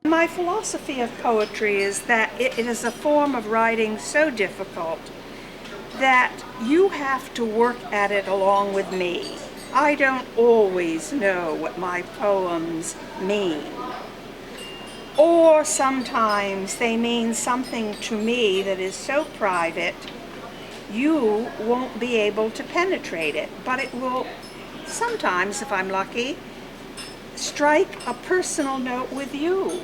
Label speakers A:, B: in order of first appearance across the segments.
A: My philosophy of poetry is that it is a form of writing so difficult that you have to work at it along with me. I don't always know what my poems mean. Or sometimes they mean something to me that is so private, you won't be able to penetrate it. But it will sometimes, if I'm lucky, strike a personal note with you.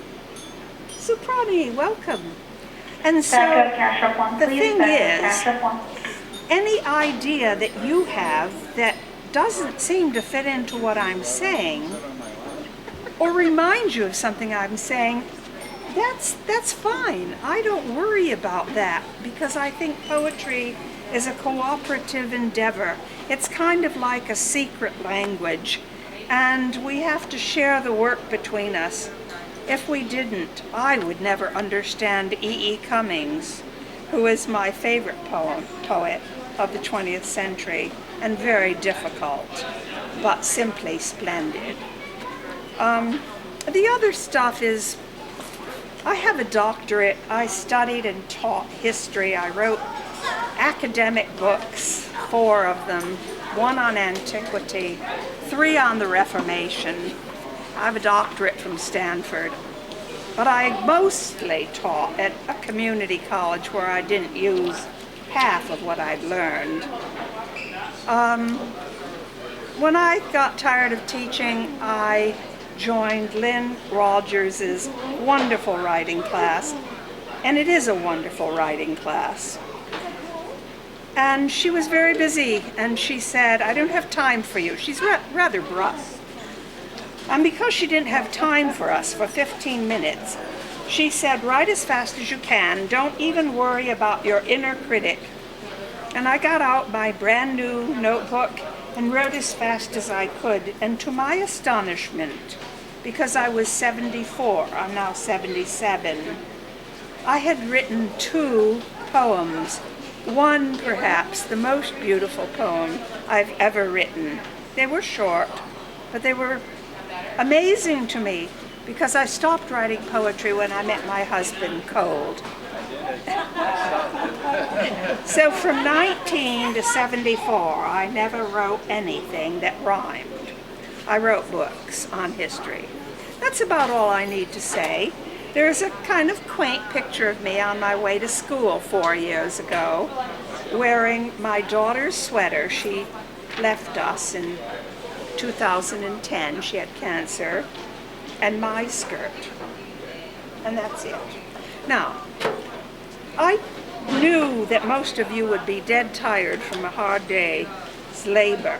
A: Suprani, welcome. And so the thing is, any idea that you have that doesn't seem to fit into what I'm saying, or remind you of something I'm saying, that's fine. I don't worry about that, because I think poetry is a cooperative endeavor. It's kind of like a secret language, and we have to share the work between us. If we didn't, I would never understand E. E. Cummings, who is my favorite poet of the 20th century, and very difficult, but simply splendid. The other stuff is, I have a doctorate. I studied and taught history. I wrote academic books, 4 of them, 1 on antiquity, 3 on the Reformation. I have a doctorate from Stanford, but I mostly taught at a community college where I didn't use half of what I'd learned. When I got tired of teaching, I joined Lynn Rogers's wonderful writing class, and it is a wonderful writing class. And she was very busy, and she said, "I don't have time for you." She's rather brusque. And because she didn't have time for us for 15 minutes, she said, "Write as fast as you can. Don't even worry about your inner critic." And I got out my brand new notebook and wrote as fast as I could. And to my astonishment, because I was 74, I'm now 77, I had written 2 poems. One, perhaps, the most beautiful poem I've ever written. They were short, but they were amazing to me, because I stopped writing poetry when I met my husband cold. So from 19 to 74, I never wrote anything that rhymed. I wrote books on history. That's about all I need to say. There's a kind of quaint picture of me on my way to school 4 years ago, wearing my daughter's sweater. She left us in 2010, she had cancer, and my skirt. And that's it. Now, I knew that most of you would be dead tired from a hard day's labor.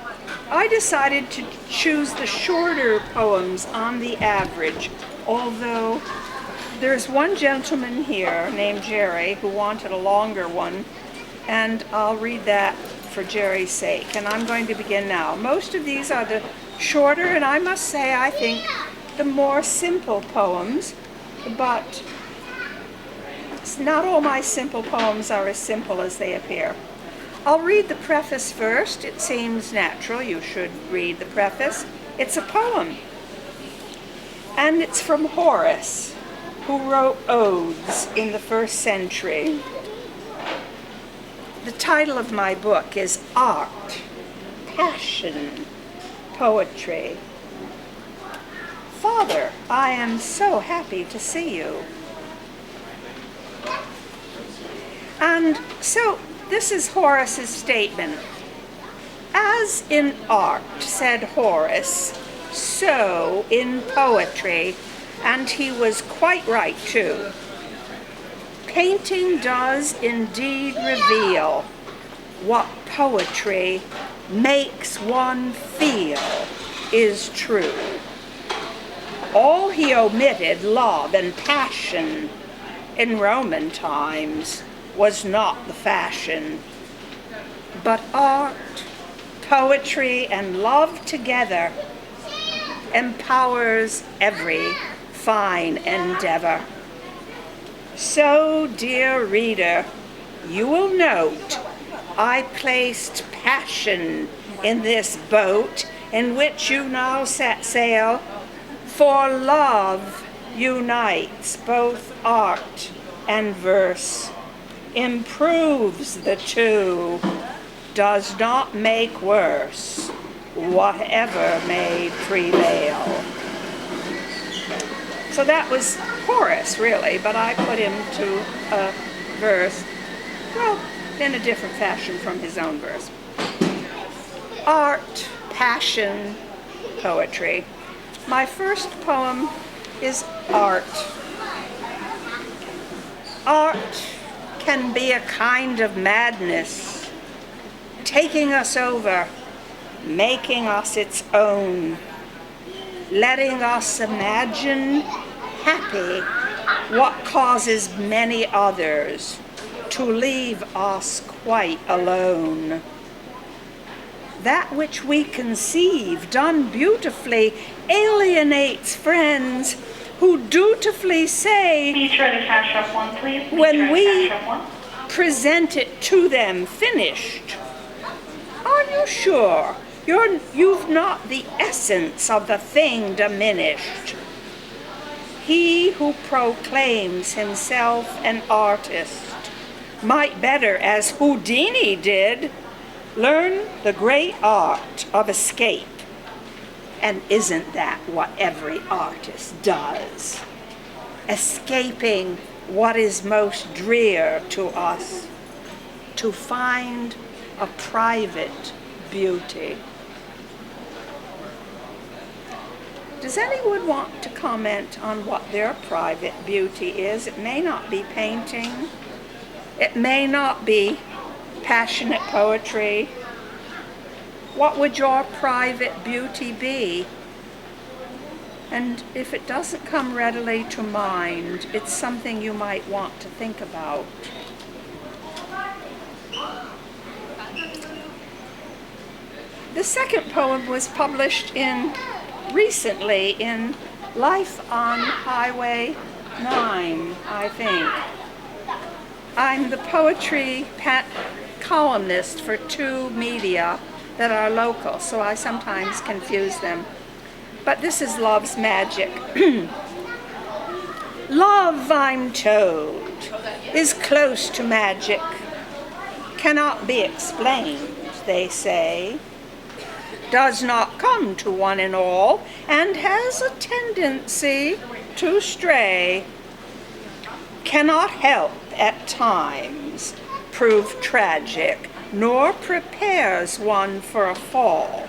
A: I decided to choose the shorter poems on the average, although there's one gentleman here named Jerry who wanted a longer one, and I'll read that for Jerry's sake, and I'm going to begin now. Most of these are the shorter, and I must say, I think, the more simple poems, but not all my simple poems are as simple as they appear. I'll read the preface first. It seems natural you should read the preface. It's a poem, and it's from Horace, who wrote odes in the 1st century. The title of my book is Art, Passion, Poetry. Father, I am so happy to see you. And so this is Horace's statement. As in art, said Horace, so in poetry, and he was quite right too. Painting does indeed reveal what poetry makes one feel is true. All he omitted, love and passion, in Roman times was not the fashion. But art, poetry, and love together empowers every fine endeavor. So, dear reader, you will note I placed passion in this boat in which you now set sail, for love unites both art and verse, improves the two, does not make worse, whatever may prevail. So that was chorus, really, but I put him to a verse, well, in a different fashion from his own verse. Art, passion, poetry. My first poem is art. Art can be a kind of madness, taking us over, making us its own, letting us imagine happy what causes many others to leave us quite alone. That which we conceive, done beautifully, alienates friends who dutifully say, when we present it to them finished, are you sure you've not the essence of the thing diminished? He who proclaims himself an artist might better, as Houdini did, learn the great art of escape. And isn't that what every artist does? Escaping what is most drear to us, to find a private beauty. Does anyone want to comment on what their private beauty is? It may not be painting. It may not be passionate poetry. What would your private beauty be? And if it doesn't come readily to mind, it's something you might want to think about. The second poem was published recently in Life on Highway 9, I think. I'm the poetry columnist for two media that are local, so I sometimes confuse them. But this is Love's Magic. Love, I'm told, is close to magic, cannot be explained, they say, does not come to one and all, and has a tendency to stray, cannot help at times prove tragic, nor prepares one for a fall.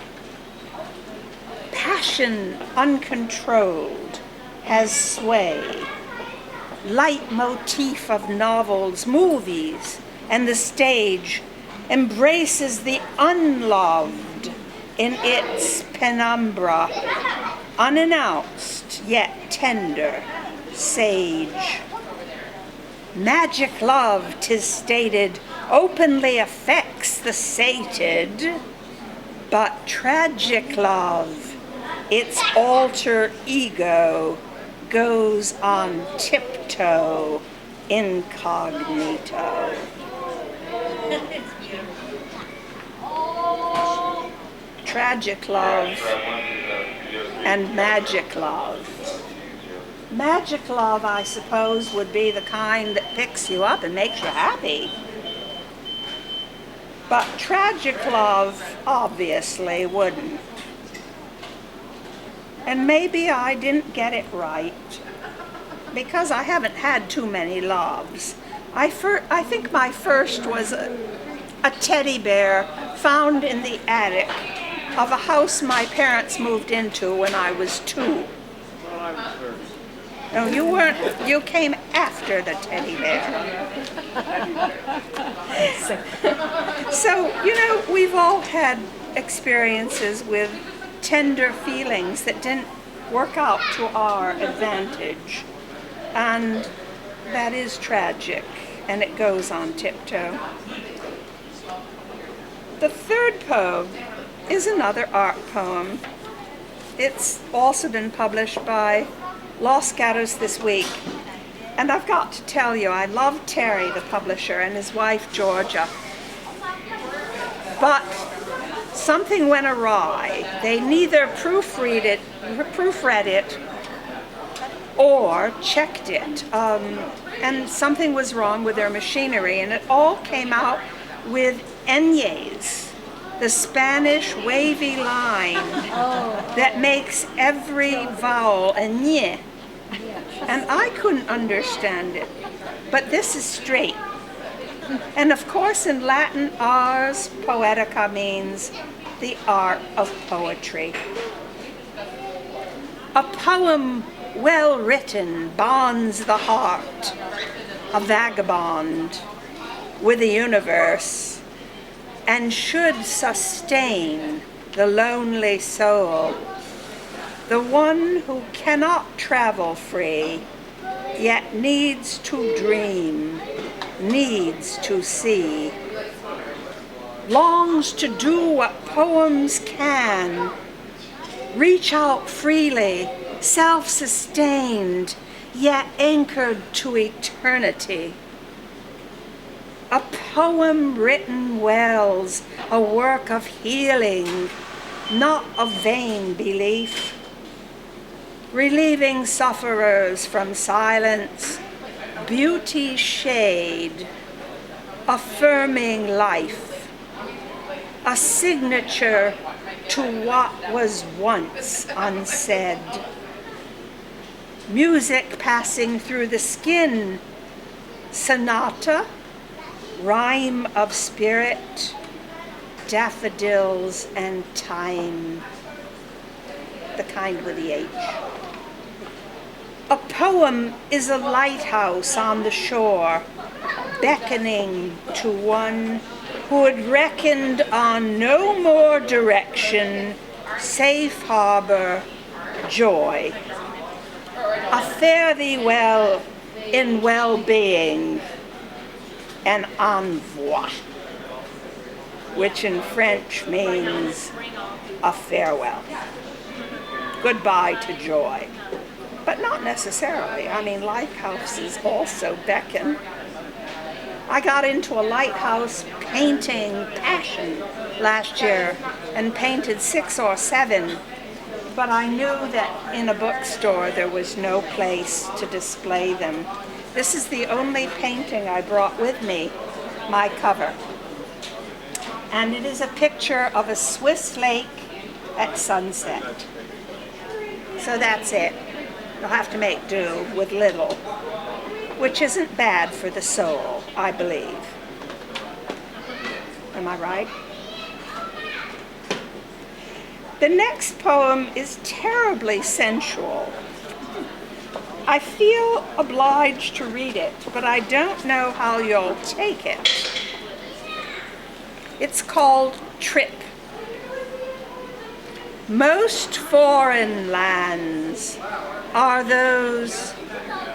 A: Passion uncontrolled has sway, leitmotif of novels, movies, and the stage embraces the unloved in its penumbra, unannounced yet tender, sage. Magic love, 'tis stated, openly affects the sated, but tragic love, its alter ego, goes on tiptoe, incognito. Tragic love and magic love. Magic love, I suppose, would be the kind that picks you up and makes you happy. But tragic love obviously wouldn't. And maybe I didn't get it right, because I haven't had too many loves. I think my first was a teddy bear found in the attic of a house my parents moved into when I was 2. No, you weren't. You came after the teddy bear. So, we've all had experiences with tender feelings that didn't work out to our advantage. And that is tragic, and it goes on tiptoe. The third poem is another art poem. It's also been published by Los Gatos this week. And I've got to tell you, I love Terry, the publisher, and his wife, Georgia. But something went awry. They neither proofread it or checked it, and something was wrong with their machinery, and it all came out with ñes, the Spanish wavy line that makes every vowel a ñe. And I couldn't understand it, but this is straight. And of course in Latin, ars poetica means the art of poetry. A poem well written bonds the heart, a vagabond with the universe, and should sustain the lonely soul, the one who cannot travel free, yet needs to dream, needs to see, longs to do what poems can, reach out freely, self-sustained, yet anchored to eternity. A poem written wells, a work of healing, not of vain belief, relieving sufferers from silence, beauty shade, affirming life, a signature to what was once unsaid. Music passing through the skin, sonata, rhyme of spirit, daffodils and time, the kind with the H. A poem is a lighthouse on the shore, beckoning to one who had reckoned on no more direction, safe harbor, joy. A fare thee well in well-being, an envoi, which in French means a farewell. Goodbye to joy. But not necessarily. I mean, lighthouses also beckon. I got into a lighthouse painting passion last year and painted 6 or 7, but I knew that in a bookstore there was no place to display them. This is the only painting I brought with me, my cover. And it is a picture of a Swiss lake at sunset. So that's it. You'll have to make do with little, which isn't bad for the soul, I believe. Am I right? The next poem is terribly sensual. I feel obliged to read it, but I don't know how you'll take it. It's called Trip. Most foreign lands are those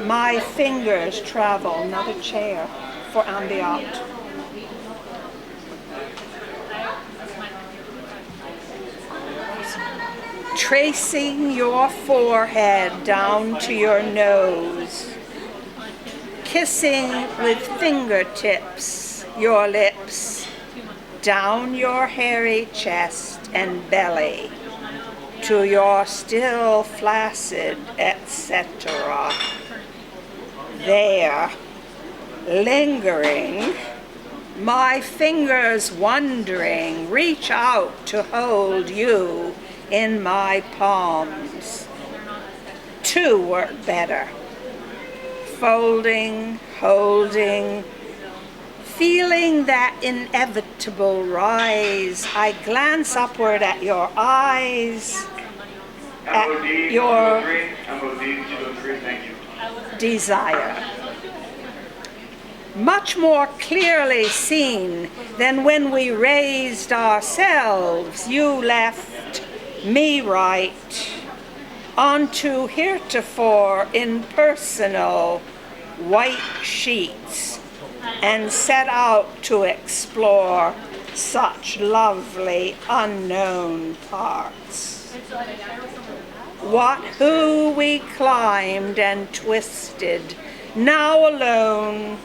A: my fingers travel, another chair for ambiance. Tracing your forehead down to your nose, kissing with fingertips your lips, down your hairy chest and belly, to your still flaccid, etc. There, lingering, my fingers wondering, reach out to hold you in my palms. 2 work better. Folding, holding, feeling that inevitable rise, I glance upward at your eyes, at your desire. Much more clearly seen than when we raised ourselves, you left me right onto heretofore impersonal white sheets and set out to explore such lovely unknown parts. Who we climbed and twisted, now alone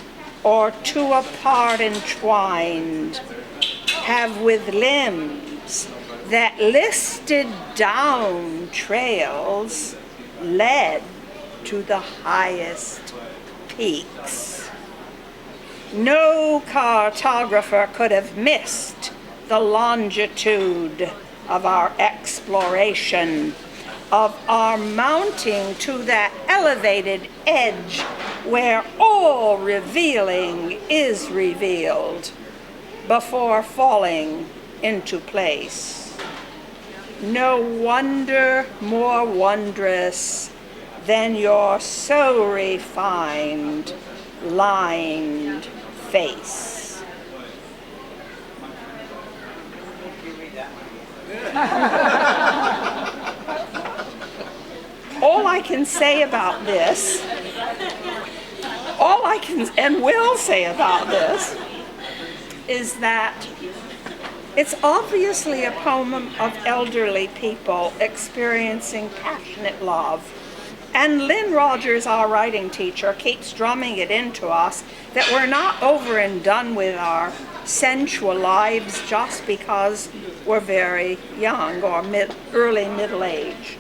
A: or 2 apart entwined, have with limbs that listed down trails led to the highest peaks. No cartographer could have missed the longitude of our exploration, of our mounting to that elevated edge where all revealing is revealed before falling into place. No wonder more wondrous than your so refined, lined face. All I can say about this, all I can and will say about this, is that it's obviously a poem of elderly people experiencing passionate love. And Lynn Rogers, our writing teacher, keeps drumming it into us that we're not over and done with our sensual lives just because we're very young or early middle-aged.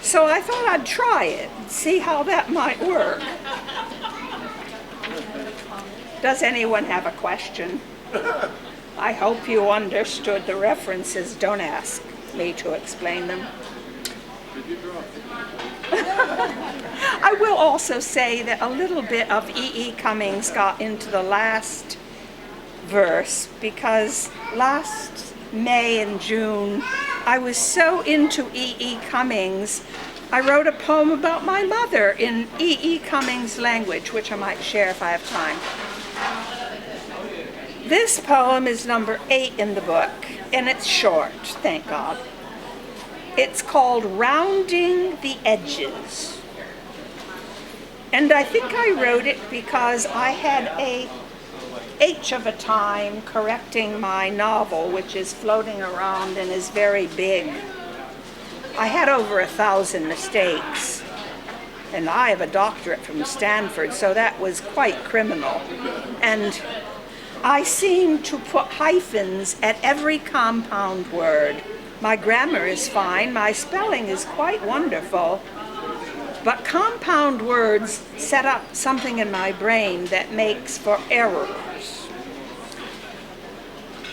A: So I thought I'd try it and see how that might work. Does anyone have a question? I hope you understood the references. Don't ask me to explain them. I will also say that a little bit of E.E. Cummings got into the last verse because last May and June I was so into E.E. Cummings, I wrote a poem about my mother in E.E. Cummings language, which I might share if I have time. This poem is number 8 in the book, and it's short, thank God. It's called Rounding the Edges. And I think I wrote it because I had a H of a time correcting my novel, which is floating around and is very big. I had over 1,000 mistakes, and I have a doctorate from Stanford, so that was quite criminal. And I seemed to put hyphens at every compound word. My grammar is fine, my spelling is quite wonderful, but compound words set up something in my brain that makes for errors.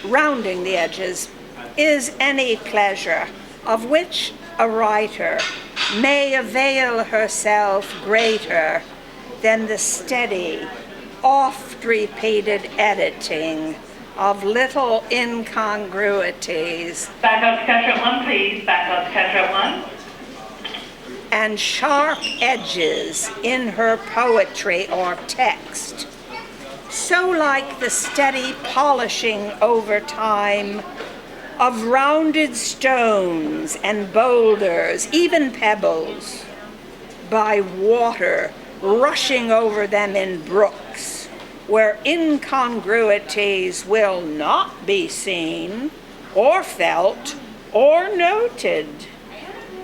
A: Rounding the edges is any pleasure of which a writer may avail herself greater than the steady, oft-repeated editing of little incongruities.
B: Back up to catch up 1, please. Back up to catch up 1.
A: And sharp edges in her poetry or text, so like the steady polishing over time of rounded stones and boulders, even pebbles, by water rushing over them in brooks, where incongruities will not be seen or felt or noted,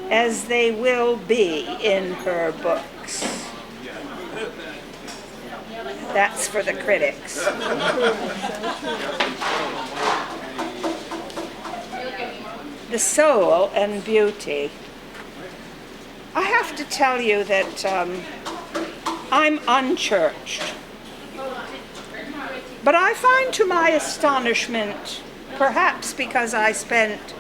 A: as they will be in her books. That's for the critics. The soul and beauty. I have to tell you that I'm unchurched. But I find to my astonishment, perhaps because I spent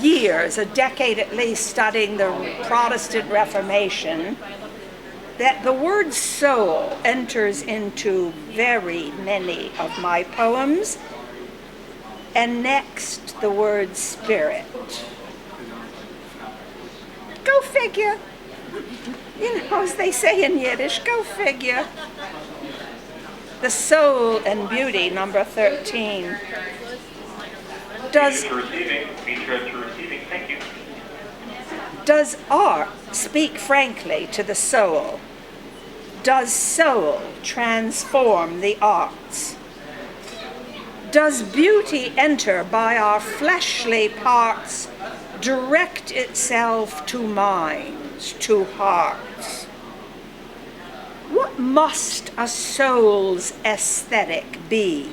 A: years, a decade at least, studying the Protestant Reformation, that the word soul enters into very many of my poems, and next the word spirit. Go figure. You know, as they say in Yiddish, go figure. The soul and beauty, number 13. Does art speak frankly to the soul? Does soul transform the arts? Does beauty enter by our fleshly parts, direct itself to minds, to hearts? What must a soul's aesthetic be?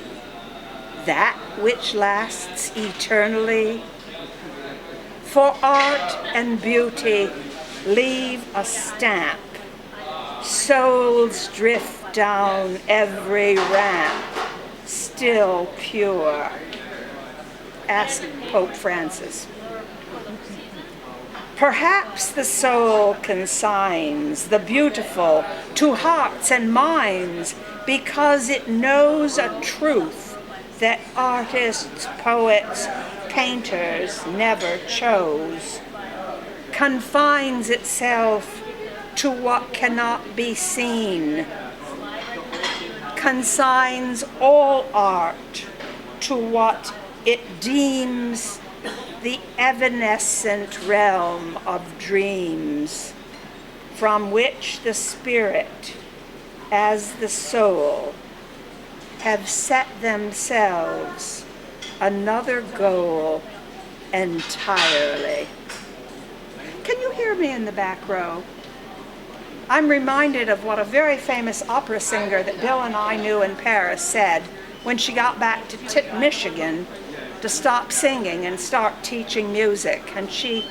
A: That which lasts eternally? For art and beauty leave a stamp. Souls drift down every ramp, still pure. Asked Pope Francis. Perhaps the soul consigns the beautiful to hearts and minds because it knows a truth that artists, poets, painters never chose. Confines itself to what cannot be seen. Consigns all art to what it deems the evanescent realm of dreams, from which the spirit, as the soul, have set themselves another goal entirely. Can you hear me in the back row? I'm reminded of what a very famous opera singer that Bill and I knew in Paris said when she got back to Michigan to stop singing and start teaching music. And she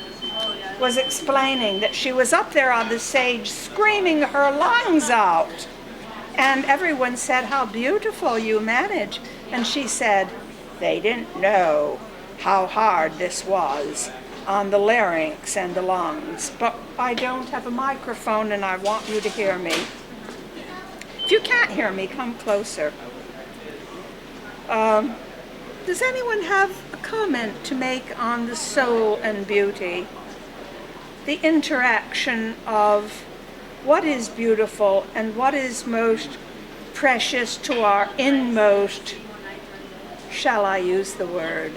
A: was explaining that she was up there on the stage screaming her lungs out. And everyone said, "How beautiful you manage." And she said, "They didn't know how hard this was on the larynx and the lungs. But I don't have a microphone and I want you to hear me. If you can't hear me, come closer." Does anyone have a comment to make on the soul and beauty? The interaction of what is beautiful and what is most precious to our inmost, shall I use the word,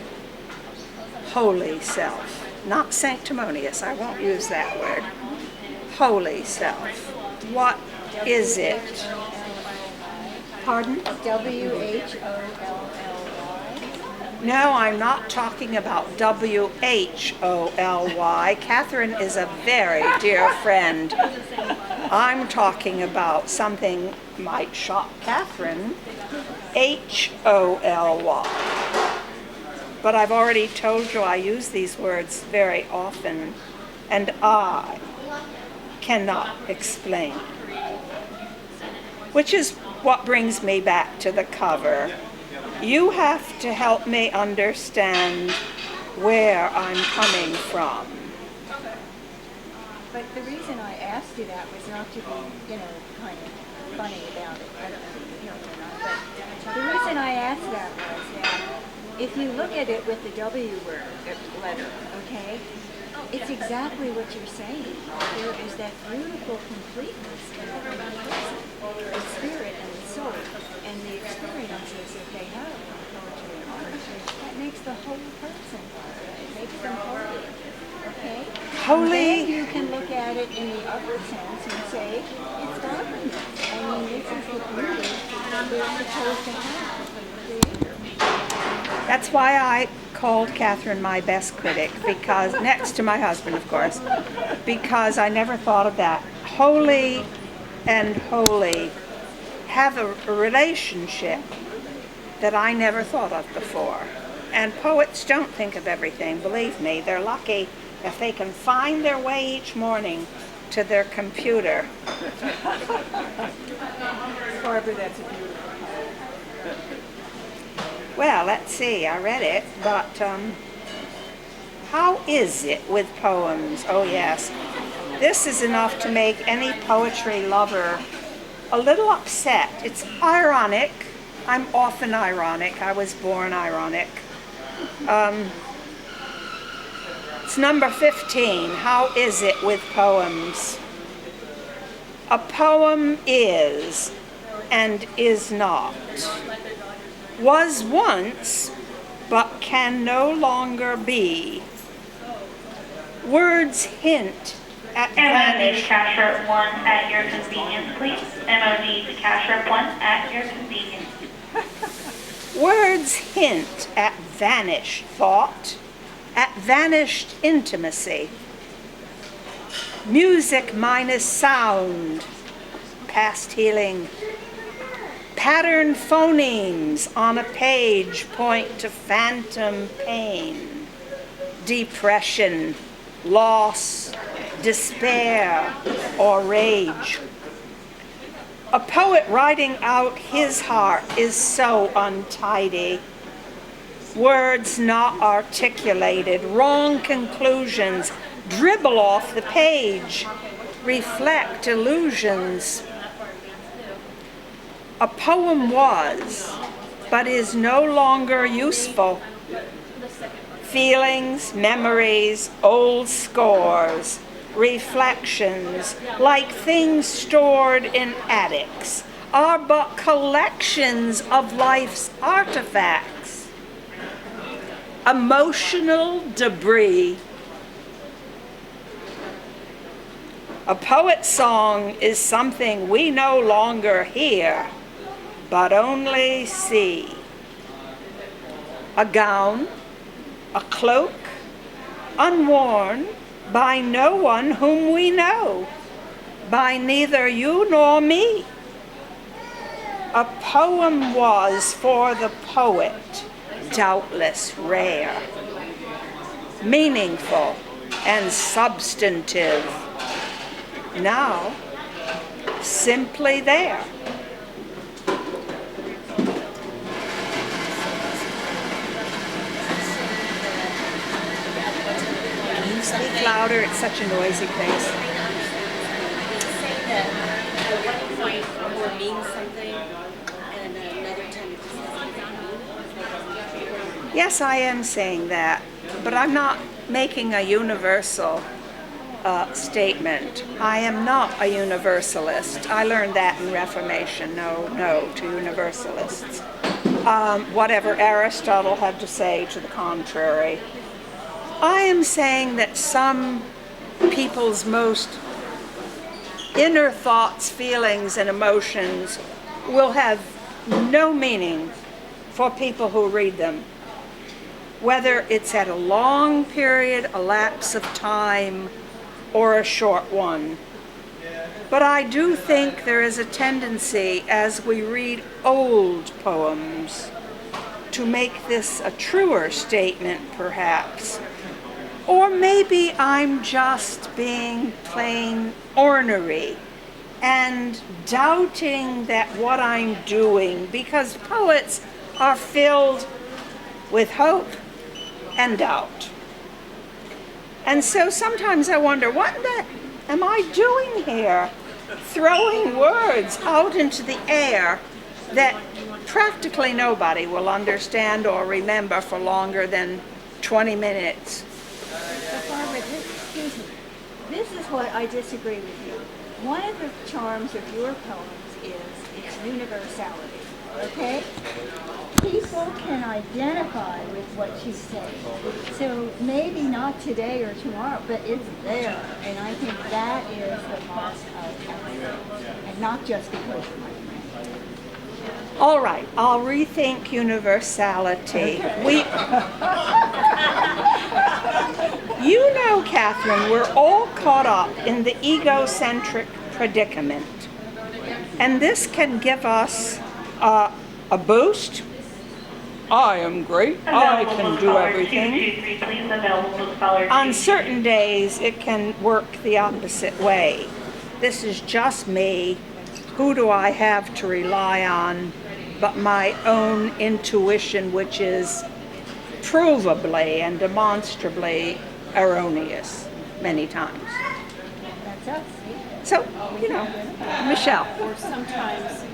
A: holy self. Not sanctimonious, I won't use that word. Holy self. What is it? Pardon?
C: WHOLLY.
A: No, I'm not talking about WHOLY. Catherine is a very dear friend. I'm talking about something might shock Catherine. HOLY. But I've already told you I use these words very often, and I cannot explain. Which is what brings me back to the cover. You have to help me understand where I'm coming from.
C: But the reason I asked you that was not to be, kind of funny about it. I don't know if you know it or not, but the reason I asked that was that if you look at it with the W word, letter, okay, it's exactly what you're saying. There is that beautiful completeness in every person, the spirit and the soul, and the experiences that they have from poetry and art. That makes the whole person. It makes them holy. Okay?
A: Holy.
C: And then you can look at it in the other sense and say, it's godliness. I mean, this is the beauty that we're supposed to have from the Creator.
A: That's why I called Catherine my best critic, because next to my husband, of course, because I never thought of that. Holy and holy have a relationship that I never thought of before. And poets don't think of everything, believe me. They're lucky if they can find their way each morning to their computer.
C: Barbara, that's a beautiful poem.
A: Well, let's see, I read it, but how is it with poems? Oh yes, this is enough to make any poetry lover a little upset. It's ironic. I'm often ironic. I was born ironic. It's number 15. How is it with poems? A poem is and is not. Was once, but can no longer be. Words hint at
B: MOD
A: vanish.
B: cash rep 1 at your convenience, please. MOD cash rep 1 at your convenience.
A: Words hint at vanished thought, at vanished intimacy. Music minus sound, past healing. Pattern phonemes on a page point to phantom pain, depression, loss, despair, or rage. A poet writing out his heart is so untidy. Words not articulated, wrong conclusions dribble off the page, reflect illusions. A poem was, but is no longer useful. Feelings, memories, old scores, reflections, like things stored in attics, are but collections of life's artifacts. Emotional debris. A poet's song is something we no longer hear, but only see. A gown, a cloak, unworn by no one whom we know, by neither you nor me. A poem was for the poet, doubtless rare, meaningful and substantive. Now, simply there. Can you speak louder? It's such a noisy place.
D: Say that at one point a word means something and another time it just doesn't mean.
A: Yes, I am saying that, but I'm not making a universal statement. I am not a universalist. I learned that in Reformation. No to universalists. Whatever Aristotle had to say to the contrary. I am saying that some people's most inner thoughts, feelings, and emotions will have no meaning for people who read them, whether it's at a long period, a lapse of time, or a short one. But I do think there is a tendency as we read old poems to make this a truer statement, perhaps. Or maybe I'm just being plain ornery and doubting that what I'm doing, because poets are filled with hope and doubt. And so sometimes I wonder, what am I doing here? Throwing words out into the air that practically nobody will understand or remember for longer than 20 minutes.
C: But Barbara, this is what I disagree with you. One of the charms of your poems is its universality, okay? People can identify with what you say. So maybe not today or tomorrow, but it's there. And I think that is the mark of excellence. And not just because you're my friend.
A: All right, I'll rethink universality. You know, Catherine, we're all caught up in the egocentric predicament. And this can give us a boost. I am great. I can do everything. On certain days, it can work the opposite way. This is just me. Who do I have to rely on but my own intuition, which is provably and demonstrably erroneous many times.
C: That's us.
A: So, Michelle.
D: Or sometimes,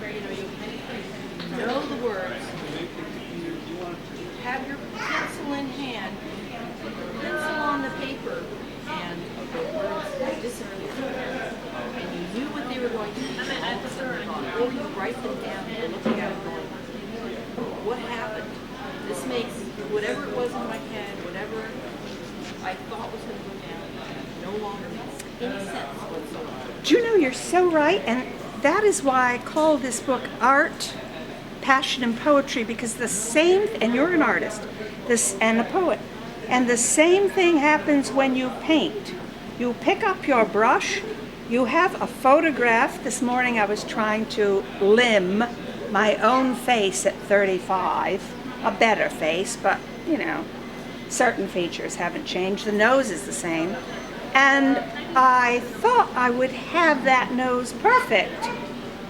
D: you know the words, have your pencil in hand, pencil on the paper, and the words disappear. And you knew what they were going to be, or you write them down and you're looking at it going, what happened? This makes whatever it was in my head, whatever I thought was going to go down, no longer makes any sense whatsoever.
A: Do you know, you're so right, and that is why I call this book Art, Passion, and Poetry, because the same, and you're an artist, and a poet, and the same thing happens when you paint. You pick up your brush, you have a photograph. This morning I was trying to limn my own face at 35, a better face, but certain features haven't changed. The nose is the same. And I thought I would have that nose perfect.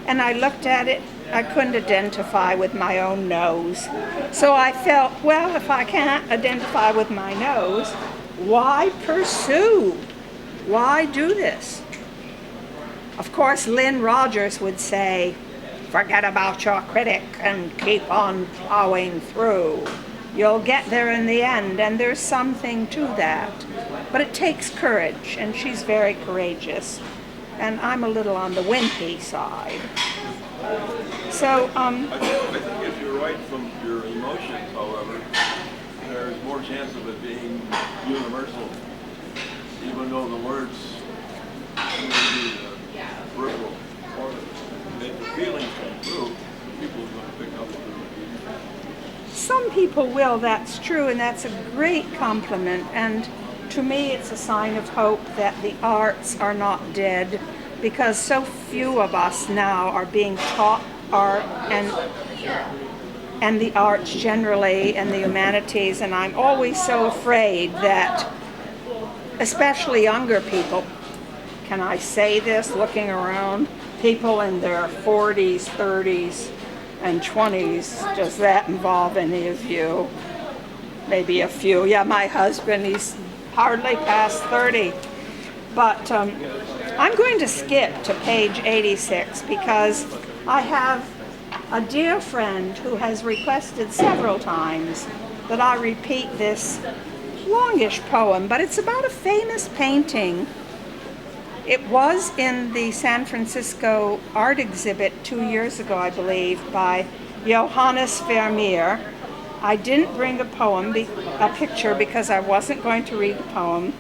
A: And I looked at it, I couldn't identify with my own nose. So I felt, well, if I can't identify with my nose, why pursue? Why do this? Of course, Lynn Rogers would say, forget about your critic and keep on plowing through. You'll get there in the end, and there's something to that. But it takes courage, and she's very courageous. And I'm a little on the wimpy side. So,
E: I think if you write from your emotions, however, there's more chance of it being universal, even though the words may be the peripheral part of it. If the feelings come through, people are going to pick up on it.
A: some people will, that's true, and that's a great compliment. And to me, it's a sign of hope that the arts are not dead, because so few of us now are being taught art and the arts generally and the humanities. And I'm always so afraid that, especially younger people, can I say this looking around, people in their 40s, 30s, and 20s, does that involve any of you? Maybe a few. Yeah, my husband, he's hardly past 30. But I'm going to skip to page 86 because I have a dear friend who has requested several times that I repeat this longish poem, but it's about a famous painting. It was in the San Francisco art exhibit 2 years ago, I believe, by Johannes Vermeer. I didn't bring a picture because I wasn't going to read the poem,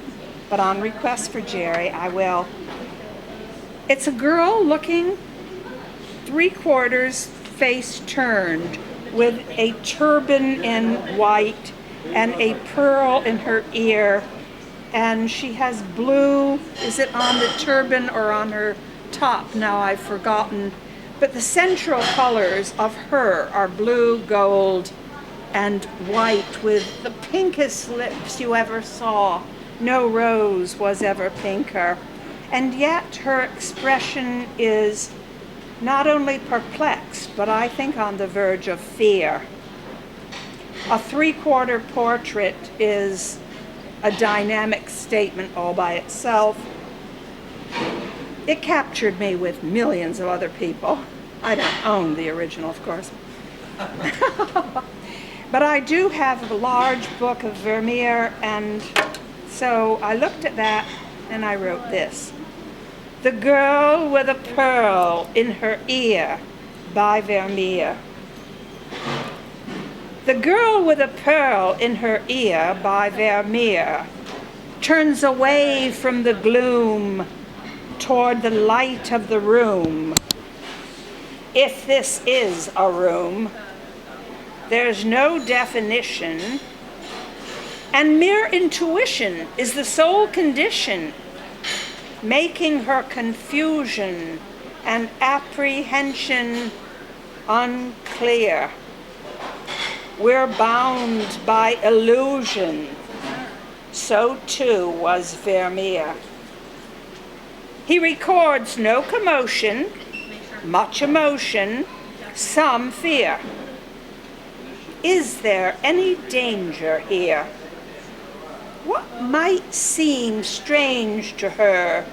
A: but on request for Jerry, I will. It's a girl looking 3/4 face turned with a turban in white and a pearl in her ear. And she has blue, is it on the turban or on her top? Now I've forgotten. But the central colors of her are blue, gold, and white with the pinkest lips you ever saw. No rose was ever pinker. And yet her expression is not only perplexed, but I think on the verge of fear. A 3/4 portrait is a dynamic statement all by itself. It captured me with millions of other people. I don't own the original, of course. But I do have a large book of Vermeer, and so I looked at that and I wrote this. The Girl with a Pearl in Her Ear by Vermeer. The Girl with a Pearl in Her Ear by Vermeer turns away from the gloom toward the light of the room. If this is a room, there's no definition, and mere intuition is the sole condition, making her confusion and apprehension unclear. We're bound by illusion. So too was Vermeer. He records no commotion, much emotion, some fear. Is there any danger here? What might seem strange to her?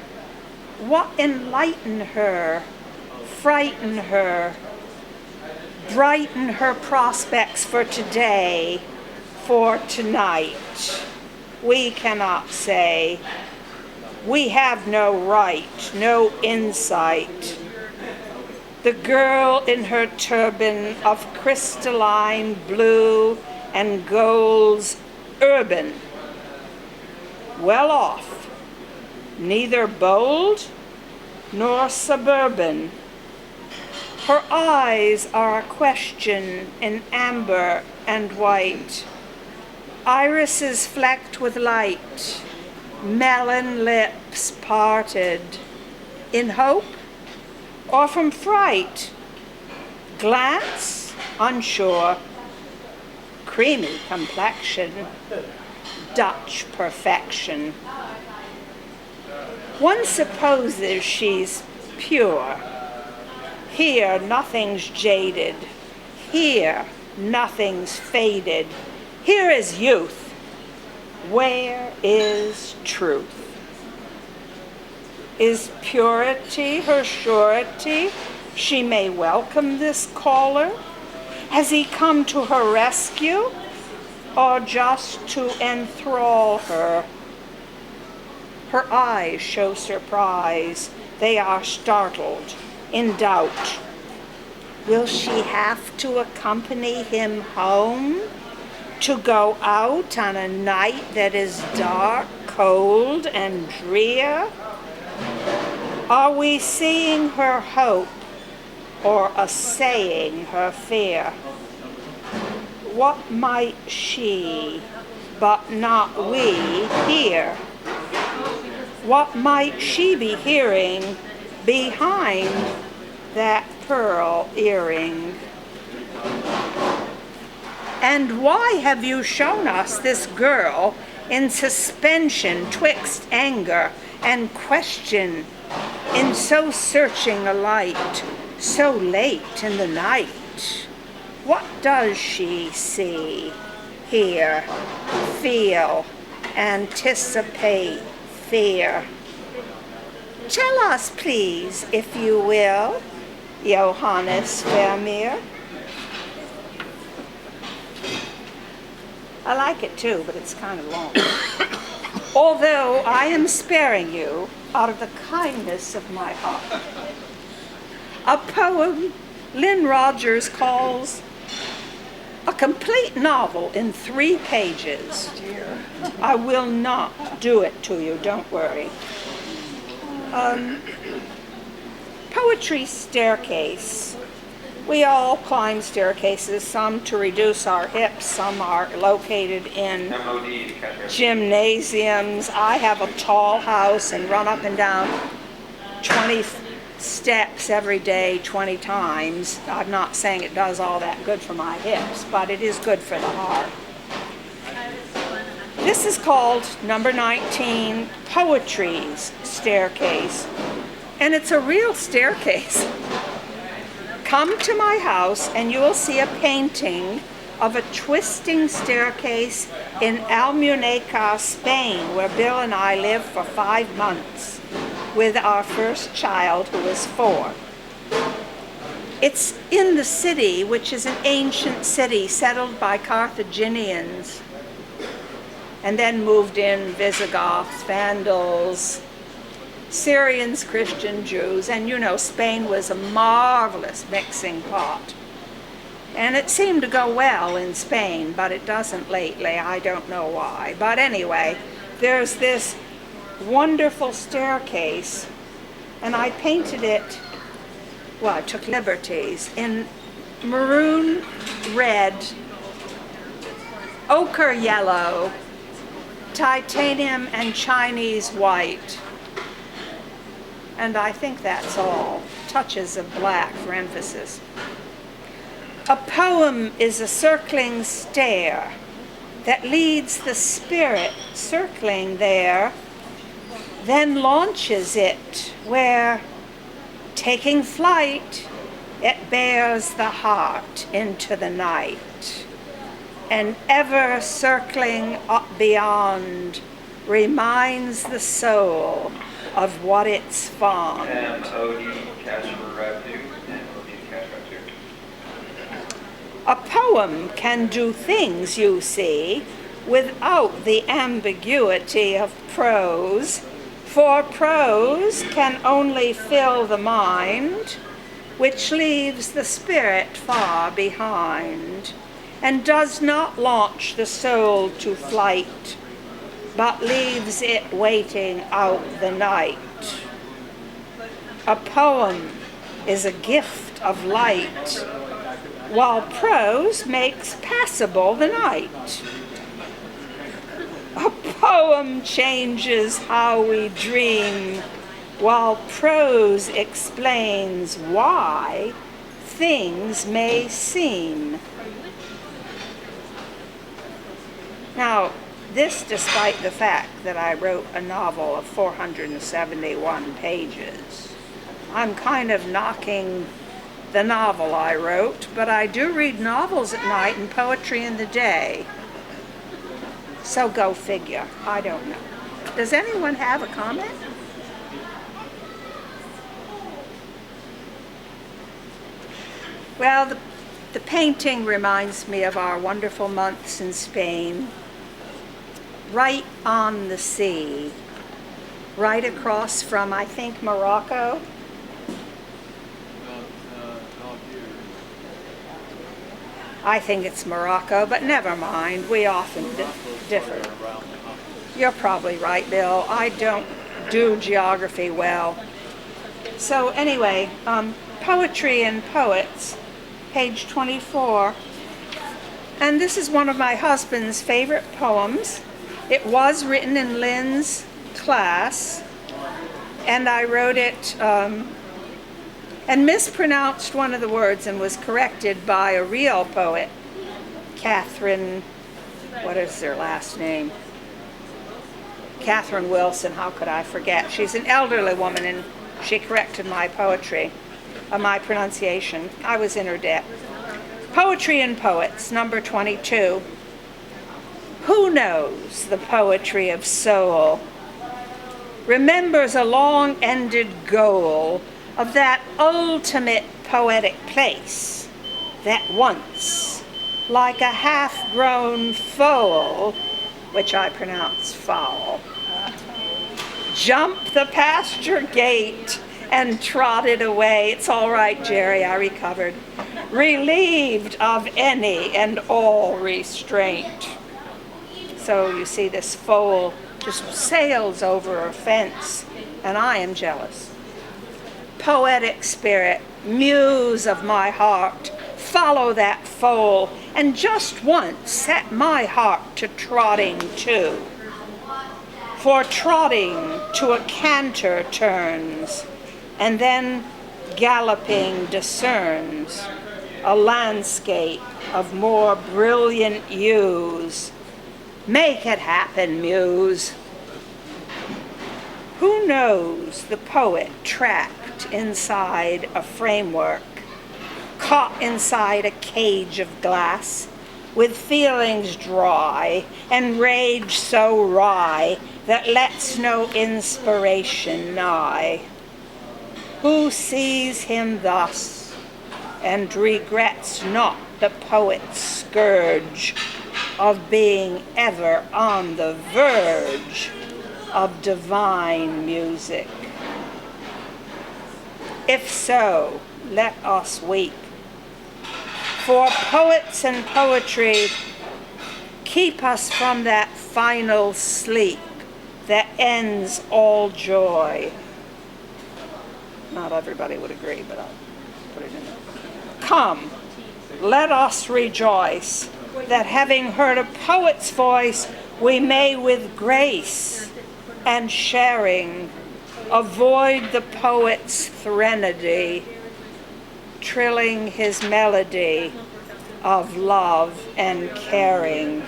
A: What enlighten her, frighten her, brighten her prospects for today, for tonight? We cannot say. We have no right, no insight. The girl in her turban of crystalline blue and gold's urban, well off, neither bold nor suburban. Her eyes are a question in amber and white, irises flecked with light, melon lips parted, in hope or from fright, glance unsure, creamy complexion, Dutch perfection. One supposes she's pure. Here nothing's jaded. Here nothing's faded. Here is youth. Where is truth? Is purity her surety? She may welcome this caller. Has he come to her rescue, or just to enthrall her? Her eyes show surprise. They are startled, in doubt. Will she have to accompany him home? To go out on a night that is dark, cold, and drear? Are we seeing her hope, or assaying her fear? What might she, but not we, hear? What might she be hearing behind that pearl earring? And why have you shown us this girl in suspension twixt anger and question, in so searching a light, so late in the night? What does she see, hear, feel, anticipate, fear? Tell us, please, if you will, Johannes Vermeer. I like it too, but it's kind of long. Although I am sparing you out of the kindness of my heart. A poem Lynn Rogers calls a complete novel in 3 pages. I will not do it to you, don't worry. Poetry staircase. We all climb staircases, some to reduce our hips, some are located in gymnasiums. I have a tall house and run up and down 20 steps every day 20 times. I'm not saying it does all that good for my hips, but it is good for the heart. This is called number 19, Poetry's Staircase, and it's a real staircase. Come to my house and you will see a painting of a twisting staircase in Almuneca, Spain, where Bill and I lived for 5 months with our first child, who was 4. It's in the city, which is an ancient city settled by Carthaginians and then moved in Visigoths, Vandals, Syrians, Christian, Jews, and you know Spain was a marvelous mixing pot. And it seemed to go well in Spain, but it doesn't lately. I don't know why. But anyway, there's this wonderful staircase, and I painted it, well, I took liberties, in maroon red, ochre yellow, titanium, and Chinese white. And I think that's all. Touches of black for emphasis. A poem is a circling stair that leads the spirit circling there, then launches it where, taking flight, it bears the heart into the night, and ever circling up beyond reminds the soul of what it's fond.
F: MOD cash for revenue and MOD cash revenue.
A: A poem can do things, you see, without the ambiguity of prose, for prose can only fill the mind, which leaves the spirit far behind, and does not launch the soul to flight, but leaves it waiting out the night. A poem is a gift of light, while prose makes passable the night. A poem changes how we dream, while prose explains why things may seem. Now, This despite the fact that I wrote a novel of 471 pages. I'm kind of knocking the novel I wrote, but I do read novels at night and poetry in the day. So go figure. I don't know. Does anyone have a comment? Well, the painting reminds me of our wonderful months in Spain, right on the sea, right across from, I think, Morocco. I think it's Morocco, but never mind. We often differ. You're probably right, Bill. I don't do geography well. So anyway, Poetry and Poets, page 24. And this is one of my husband's favorite poems. It was written in Lynn's class, and I wrote it and mispronounced one of the words and was corrected by a real poet, Catherine, what is their last name? Catherine Wilson, how could I forget? She's an elderly woman and she corrected my poetry, my pronunciation. I was in her debt. Poetry and Poets, number 22. Who knows the poetry of soul? Remembers a long-ended goal of that ultimate poetic place that once, like a half-grown foal, which I pronounce fowl, jumped the pasture gate and trotted away. It's all right, Jerry, I recovered. Relieved of any and all restraint. So you see this foal just sails over a fence, and I am jealous. Poetic spirit, muse of my heart, follow that foal, and just once set my heart to trotting too. For trotting to a canter turns, and then galloping discerns a landscape of more brilliant hues. Make it happen, muse. Who knows the poet trapped inside a framework, caught inside a cage of glass, with feelings dry and rage so wry that lets no inspiration nigh? Who sees him thus and regrets not the poet's scourge of being ever on the verge of divine music? If so, let us weep. For poets and poetry keep us from that final sleep that ends all joy. Not everybody would agree, but I'll put it in there. Come, let us rejoice that having heard a poet's voice, we may with grace and sharing avoid the poet's threnody, trilling his melody of love and caring.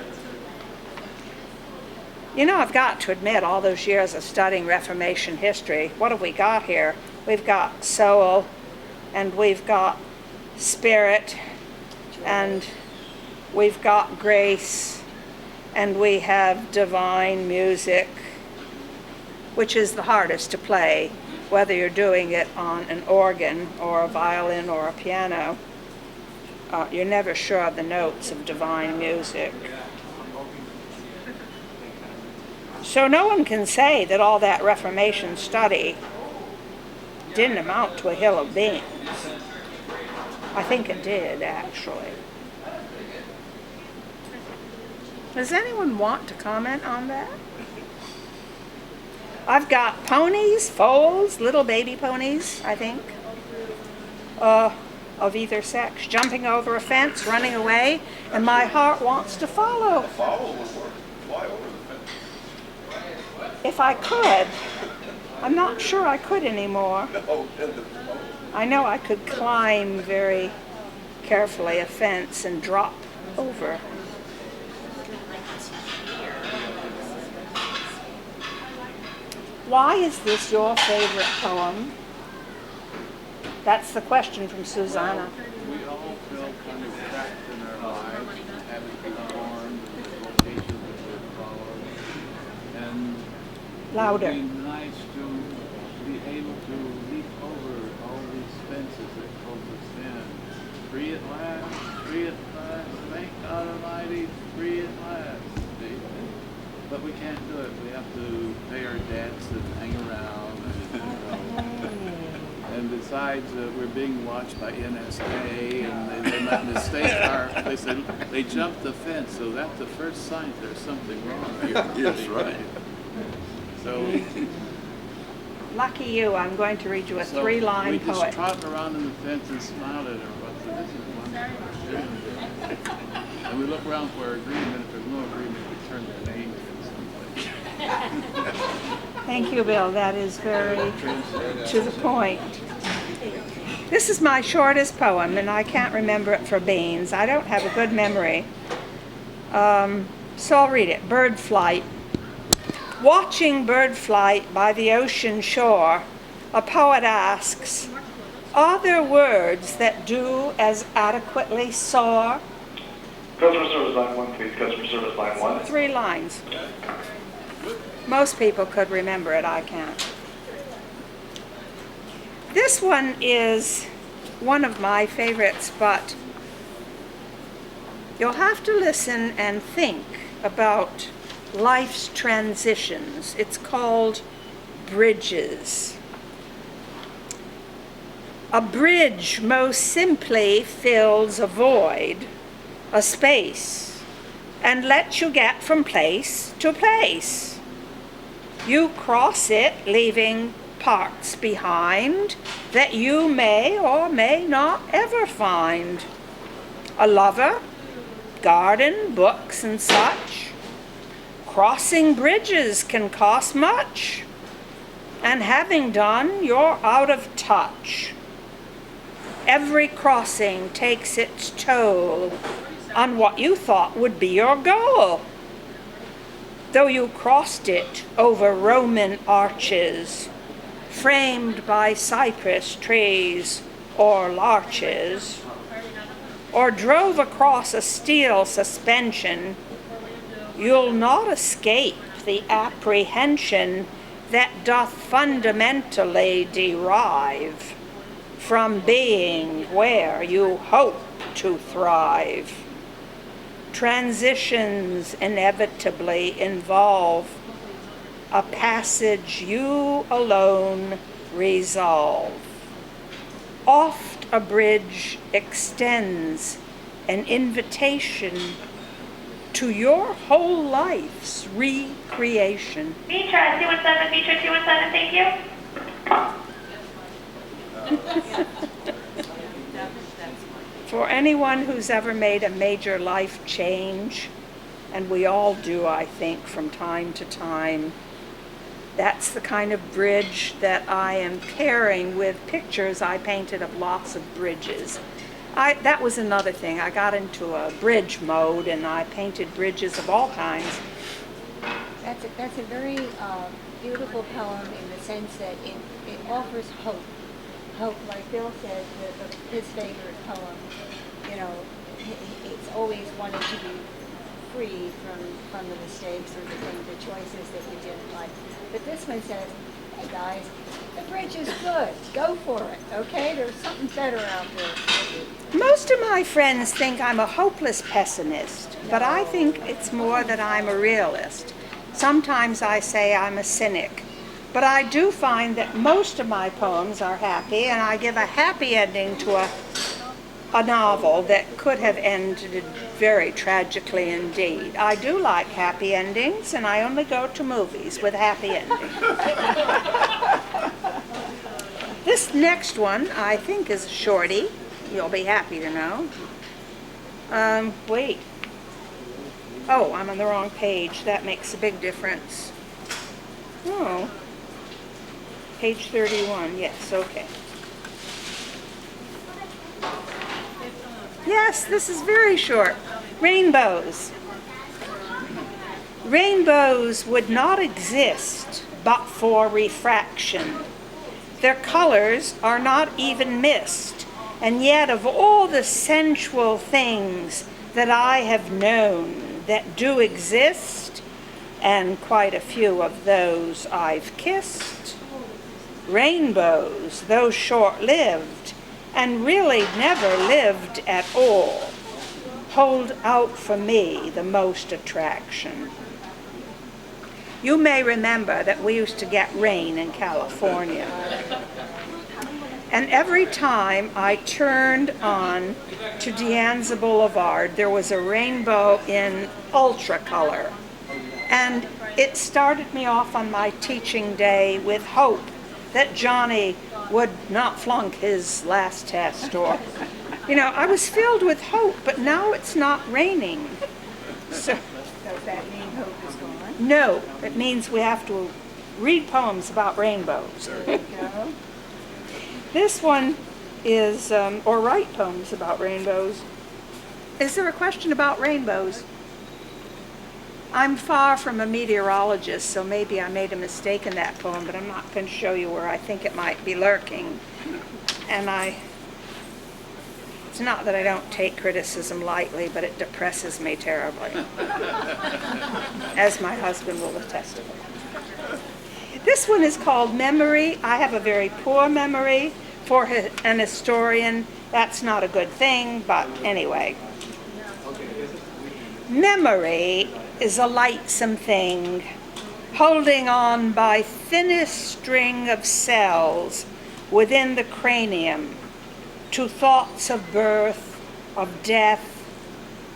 A: You know, I've got to admit, all those years of studying Reformation history, what have we got here? We've got soul, and we've got spirit, and we've got grace, and we have divine music, which is the hardest to play, whether you're doing it on an organ or a violin or a piano. You're never sure of the notes of divine music. So no one can say that all that Reformation study didn't amount to a hill of beans. I think it did, actually. Does anyone want to comment on that? I've got ponies, foals, little baby ponies, I think, of either sex, jumping over a fence, running away, and my heart wants to follow.
E: Follow would work. Fly over the fence.
A: If I could. I'm not sure I could anymore.
E: No,
A: I know I could climb very carefully a fence and drop over. Why is this your favorite poem? That's the question from Susanna.
G: We all feel kind of trapped in our lives, haven't been formed, and the vocations that we've followed. And
A: Louder.
G: it would be nice to be able to leap over all these fences that hold us in. Free at last, thank God Almighty, free at last. See? But we can't do it. We have to pay our debts and hang around. And besides, we're being watched by NSA, and they let mistake our. They said they jumped the fence, so that's the first sign there's something wrong.
E: Yes, right.
G: So,
A: Lucky you, I'm going to read you a
G: so
A: three-line
G: we just
A: poet.
G: trot around in the fence and smiled at her. So this is wonderful. And we look around for agreement. If there's no agreement, we turn their name in someplace.
A: Thank you, Bill. That is very to the point. This is my shortest poem, and I can't remember it for beans. I don't have a good memory. So I'll read it. Bird flight. Watching bird flight by the ocean shore, a poet asks, are there words that do as adequately soar?
F: Customer service line 1, please. Customer service line 1.
A: 3 lines. Most people could remember it, I can't. This one is one of my favorites, but you'll have to listen and think about life's transitions. It's called bridges. A bridge most simply fills a void, a space, and lets you get from place to place. You cross it, leaving parts behind that you may or may not ever find. A lover, garden, books, and such. Crossing bridges can cost much, and having done, you're out of touch. Every crossing takes its toll on what you thought would be your goal. Though you crossed it over Roman arches, framed by cypress trees or larches, or drove across a steel suspension, you'll not escape the apprehension that doth fundamentally derive from being where you hope to thrive. Transitions inevitably involve a passage you alone resolve. Oft a bridge extends an invitation to your whole life's recreation.
B: Mitra 217, Mitra 217, thank you.
A: For anyone who's ever made a major life change, and we all do, I think, from time to time, that's the kind of bridge that I am pairing with pictures I painted of lots of bridges. That was another thing. I got into a bridge mode, and I painted bridges of all kinds.
C: That's a very beautiful poem in the sense that it offers hope. Hope, like Bill said, his favorite poem. You know, it's always wanted to be free from the mistakes or the choices that you didn't like. But this one says, hey guys, the bridge is good. Go for it, okay? There's something better out there for you.
A: Most of my friends think I'm a hopeless pessimist, but I think it's more that I'm a realist. Sometimes I say I'm a cynic, but I do find that most of my poems are happy, and I give a happy ending to a novel that could have ended very tragically indeed. I do like happy endings, and I only go to movies with happy endings. This next one, I think, is a shorty. You'll be happy to know. Wait. Oh, I'm on the wrong page. That makes a big difference. Oh. Page 31. Yes, okay. Yes, this is very short. Rainbows. Rainbows would not exist but for refraction. Their colors are not even mist, and yet of all the sensual things that I have known that do exist, and quite a few of those I've kissed, rainbows, though short-lived, and really never lived at all, hold out for me the most attraction. You may remember that we used to get rain in California. And every time I turned on to De Anza Boulevard, there was a rainbow in ultra color. And it started me off on my teaching day with hope that Johnny would not flunk his last test, or, I was filled with hope, but now it's not raining. So,
C: Does that mean hope is gone?
A: no, it means we have to read poems about rainbows.
C: There you go.
A: This one is, or write poems about rainbows. Is there a question about rainbows? I'm far from a meteorologist, so maybe I made a mistake in that poem, but I'm not going to show you where I think it might be lurking. And it's not that I don't take criticism lightly, but it depresses me terribly, as my husband will attest to. This one is called Memory. I have a very poor memory. For an historian, that's not a good thing, but anyway. Memory is a lightsome thing, holding on by thinnest string of cells within the cranium to thoughts of birth, of death,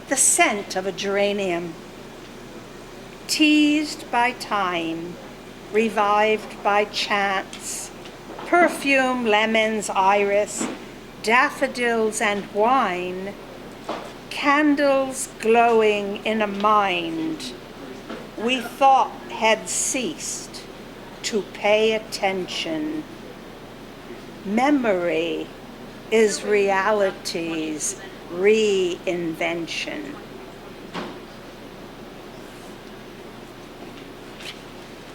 A: the scent of a geranium, teased by time, revived by chance, perfume, lemons, iris, daffodils and wine, candles glowing in a mind we thought had ceased to pay attention. Memory is reality's reinvention.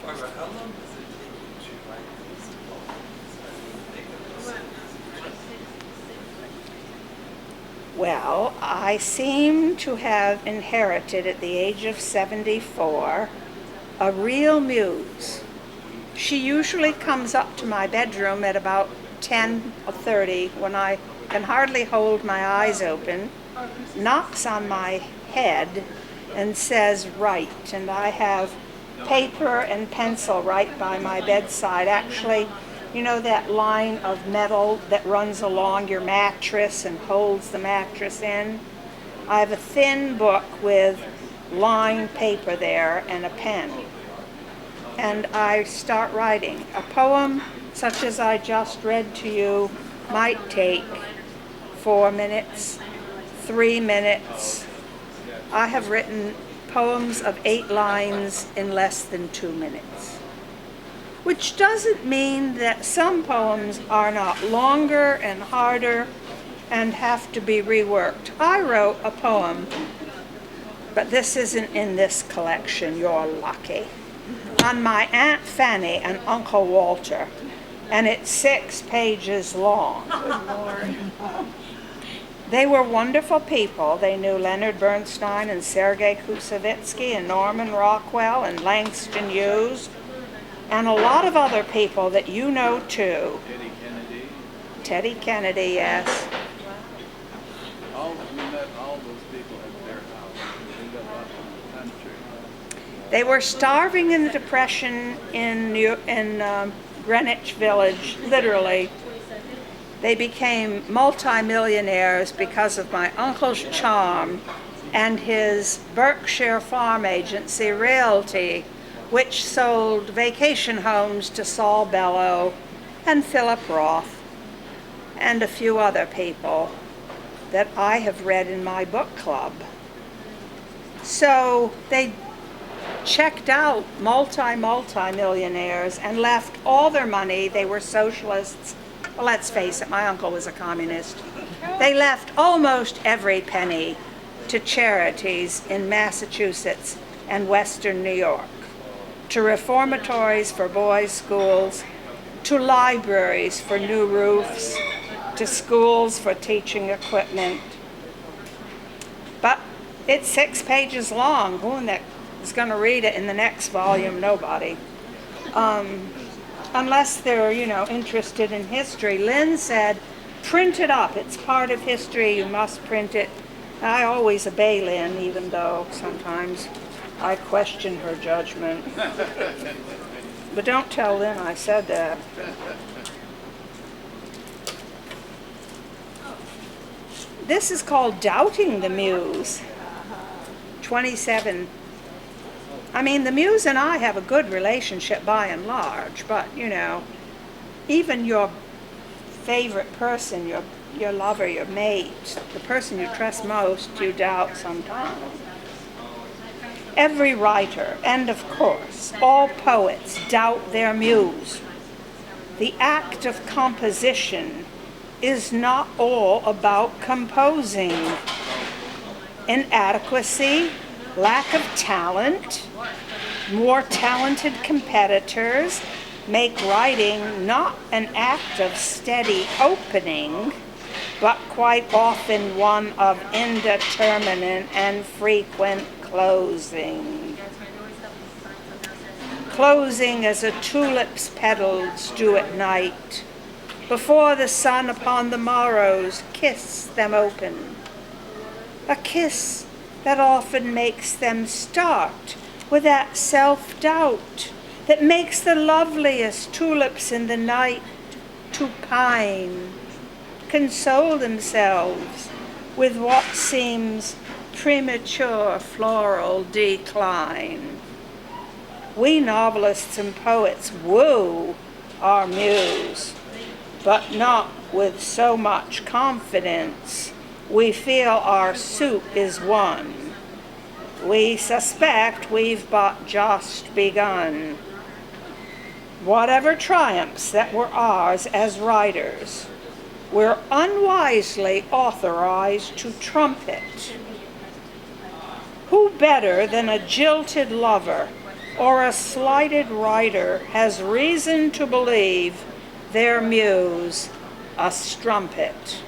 F: Barbara, how long does it take you to write these poems?
A: Well, I seem to have inherited at the age of 74 a real muse. She usually comes up to my bedroom at about 10 or 30 when I can hardly hold my eyes open, knocks on my head and says, "Write." And I have paper and pencil right by my bedside. Actually, you know that line of metal that runs along your mattress and holds the mattress in? I have a thin book with lined paper there and a pen. And I start writing. A poem such as I just read to you might take 4 minutes, 3 minutes. I have written poems of 8 lines in less than 2 minutes. Which doesn't mean that some poems are not longer and harder and have to be reworked. I wrote a poem, but this isn't in this collection, you're lucky, on my Aunt Fanny and Uncle Walter, and it's 6 pages long. They were wonderful people. They knew Leonard Bernstein and Sergei Koussevitzky and Norman Rockwell and Langston Hughes, and a lot of other people that you know too.
G: Eddie Kennedy.
A: Teddy Kennedy, yes.
G: We met all those people at their house. They lived up in the country.
A: They were starving in the Depression in Greenwich Village, literally. They became multimillionaires because of my uncle's charm and his Berkshire farm agency, Realty, which sold vacation homes to Saul Bellow and Philip Roth and a few other people that I have read in my book club. So they checked out multi-millionaires and left all their money. They were socialists. Well, let's face it, my uncle was a communist. They left almost every penny to charities in Massachusetts and Western New York. to reformatories for boys' schools, to libraries for new roofs, to schools for teaching equipment. But it's 6 pages long. Who is going to read it in the next volume? Nobody. Unless they're, interested in history. Lynn said, print it up. It's part of history. You must print it. I always obey Lynn, even though sometimes I question her judgment. But don't tell Lynn I said that. This is called Doubting the Muse. 27. I mean, the Muse and I have a good relationship by and large, but, even your favorite person, your lover, your mate, the person you trust most, you doubt sometimes. Every writer, and of course, all poets doubt their muse. The act of composition is not all about composing. Inadequacy, lack of talent, more talented competitors make writing not an act of steady opening, but quite often one of indeterminate and frequent closing. Closing as a tulip's petals do at night, before the sun upon the morrows kiss them open. A kiss that often makes them start with that self-doubt that makes the loveliest tulips in the night to pine, console themselves with what seems premature floral decline. We novelists and poets woo our muse, but not with so much confidence. We feel our suit is won. We suspect we've but just begun. Whatever triumphs that were ours as writers, we're unwisely authorized to trumpet. Who better than a jilted lover or a slighted writer has reason to believe their muse a strumpet?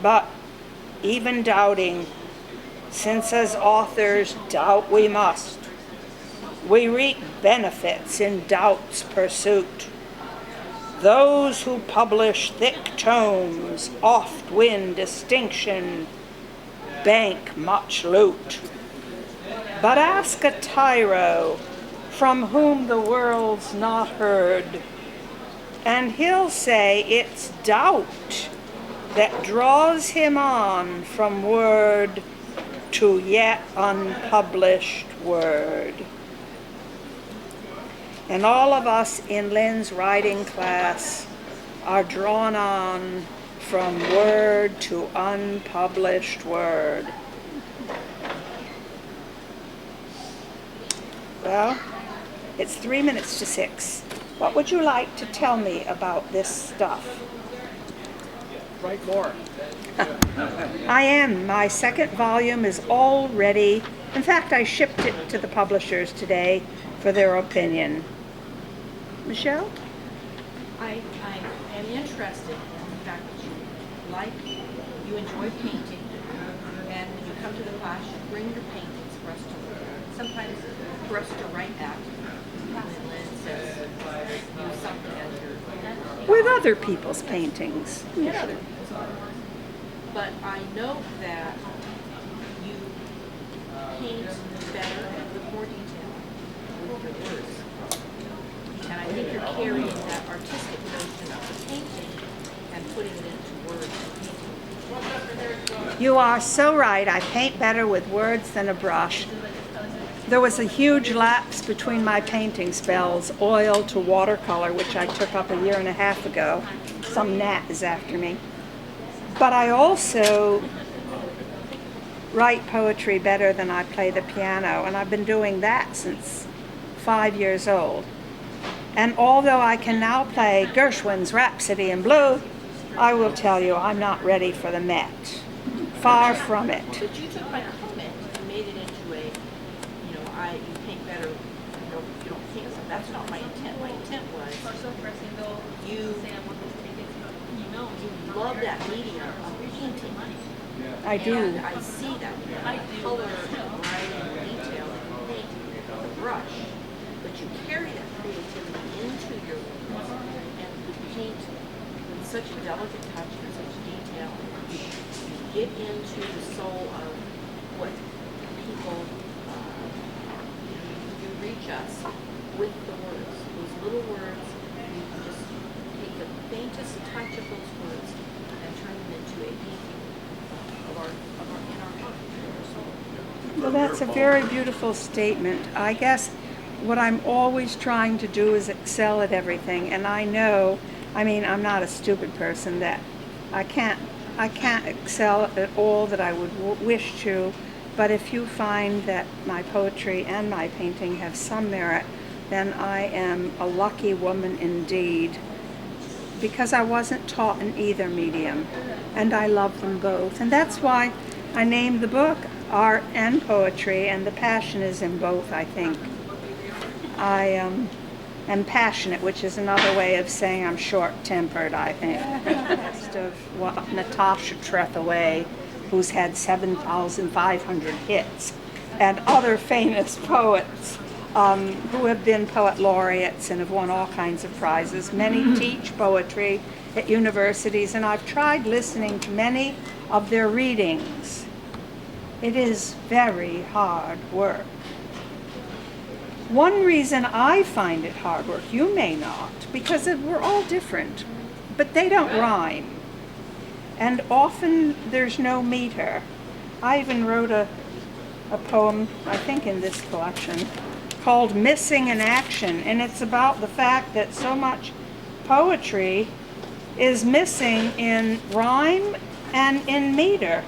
A: But even doubting, since as authors doubt we must, we reap benefits in doubt's pursuit. Those who publish thick tomes oft win distinction, bank much loot. But ask a tyro from whom the world's not heard, and he'll say it's doubt that draws him on from word to yet unpublished word. And all of us in Lynn's writing class are drawn on from word to unpublished word. Well, it's 3 minutes to 6. What would you like to tell me about this stuff?
H: Write more.
A: I am. My second volume is all ready. In fact, I shipped it to the publishers today for their opinion. Michelle?
D: I am interested in the fact that you enjoy painting, and when you come to the class, you bring your paintings for us to look at. Sometimes for us to write at. And Lynn says, use something as your...
A: With other people's paintings.
D: Yeah. But I know that you paint better and with more detail with your words. And I think you're carrying that artistic notion of the painting and putting it into words and painting.
A: You are so right. I paint better with words than a brush. There was a huge lapse between my painting spells, oil to watercolor, which I took up 1.5 years ago. Some gnat is after me. But I also write poetry better than I play the piano, and I've been doing that since 5 years old. And although I can now play Gershwin's Rhapsody in Blue, I will tell you I'm not ready for the Met. Far from it.
D: But you took my comment and made it into a, you paint better you love that medium of painting.
A: I do.
D: And I see that color and variety and detail that you paint with a brush, but you carry that creativity into your work and you paint with such a delicate touch and such detail. You get into the soul of what people, you reach us with the words, those little words. You can just take the faintest touch of those words and turn them into a painting of our in our heart, in our soul.
A: Well, that's a very beautiful statement. I guess what I'm always trying to do is excel at everything, and I know, I mean, I'm not a stupid person, that I can't excel at all that I would wish to, but if you find that my poetry and my painting have some merit, then I am a lucky woman indeed, because I wasn't taught in either medium, and I love them both. And that's why I named the book Art and Poetry, and the passion is in both, I think. I am passionate, which is another way of saying I'm short-tempered, I think. Just of what Natasha Trethewey, who's had 7,500 hits, and other famous poets who have been poet laureates and have won all kinds of prizes. Many teach poetry at universities, and I've tried listening to many of their readings. It is very hard work. One reason I find it hard work, you may not, because we're all different, but they don't rhyme. And often there's no meter. I even wrote a poem, I think in this collection, called Missing in Action, and it's about the fact that so much poetry is missing in rhyme and in meter.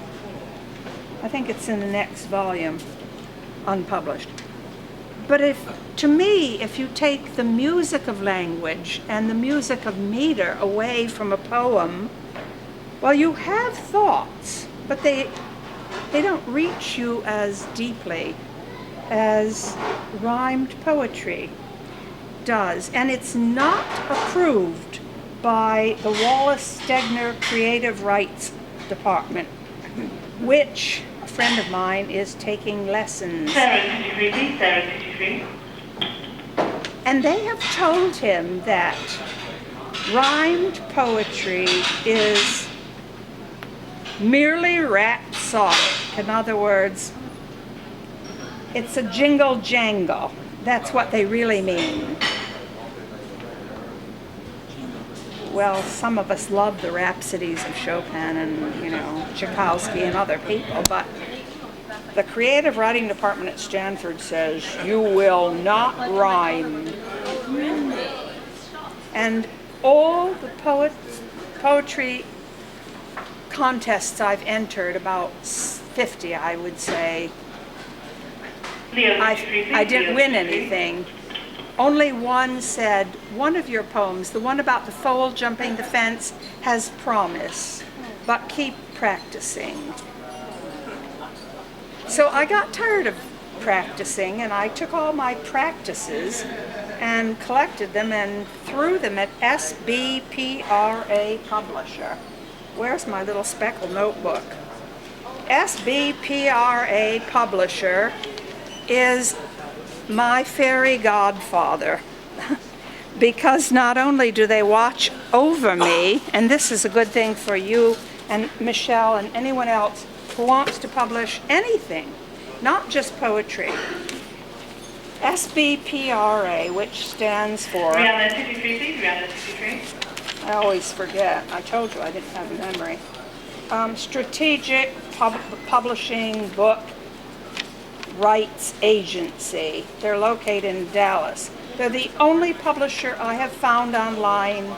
A: I think it's in the next volume, unpublished. But to me, if you take the music of language and the music of meter away from a poem, well, you have thoughts, but they don't reach you as deeply as rhymed poetry does. And it's not approved by the Wallace Stegner Creative Rights Department, which a friend of mine is taking lessons.
B: Sarah, could you read these? Sarah, could you read?
A: And they have told him that rhymed poetry is merely rhapsodic. In other words, it's a jingle jangle. That's what they really mean. Well, some of us love the rhapsodies of Chopin and, you know, Tchaikovsky and other people, but the creative writing department at Stanford says you will not rhyme. And all the poetry contests I've entered, about 50, I would say, I didn't win anything. Only one said, one of your poems, the one about the foal jumping the fence, has promise, but keep practicing. So I got tired of practicing, and I took all my practices and collected them and threw them at SBPRA Publisher. Where's my little speckled notebook? SBPRA Publisher is my fairy godfather, because not only do they watch over me, and this is a good thing for you and Michelle and anyone else who wants to publish anything, not just poetry. SBPRA, which stands for...
B: Rihanna, 53, please. Rihanna, 53.
A: I always forget. I told you I didn't have a memory. Strategic Publishing Book Rights Agency. They're located in Dallas. They're the only publisher I have found online